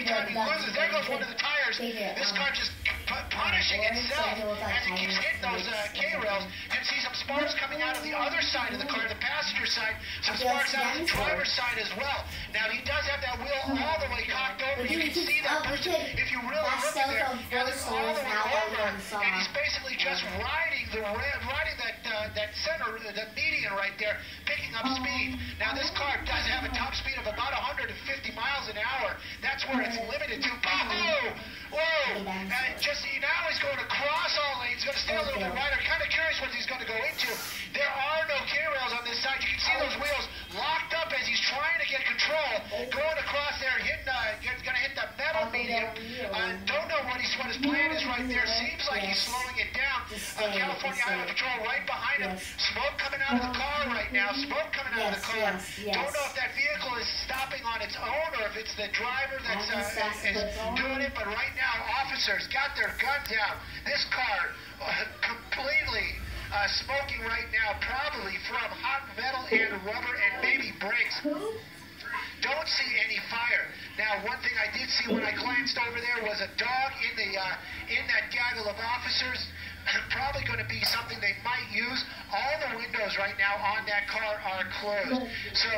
anytime he loses, there goes one of the tires. This car just punishing itself as it keeps hitting those K-rails. You can see some sparks coming out of the other side of the car, the passenger side, some sparks out of the driver's side as well. Now, he does have that wheel all the way cocked over. You can see that person, if you really look at there, it's all the way over, and he's basically just riding that center, the median right there, picking up speed. Now, this car does have a top speed of about 150 miles an hour. That's where it's limited to. Whoa! Now he's going across all lanes. He's going to stay a little bit wider. Kind of curious what he's going to go into. There are no K-rails on this side. You can see those wheels locked up as he's trying to get control. Going across there, going to hit the metal median. Don't know what his plan is right there. Seems like he's slowing it down. California Highway Patrol right behind him. Smoke coming out of the car right now. Smoke coming out of the car. Don't know if that vehicle is stopping on its own or if it's the driver that's is doing it. But right now, officers got their guns out. This car completely smoking right now, probably from hot metal and rubber and maybe brakes. Don't see any fire. Now, one thing I did see when I glanced over there was a dog in that gaggle of officers. Probably going to be something they might use. All the windows right now on that car are closed. So,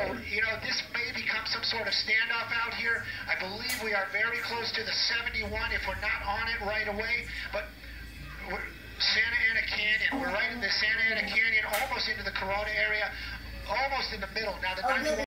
this may become some sort of standoff out here. I believe we are very close to the 71 if we're not on it right away. But Santa Ana Canyon, we're right in the Santa Ana Canyon, almost into the Corona area, almost in the middle. Now, the 91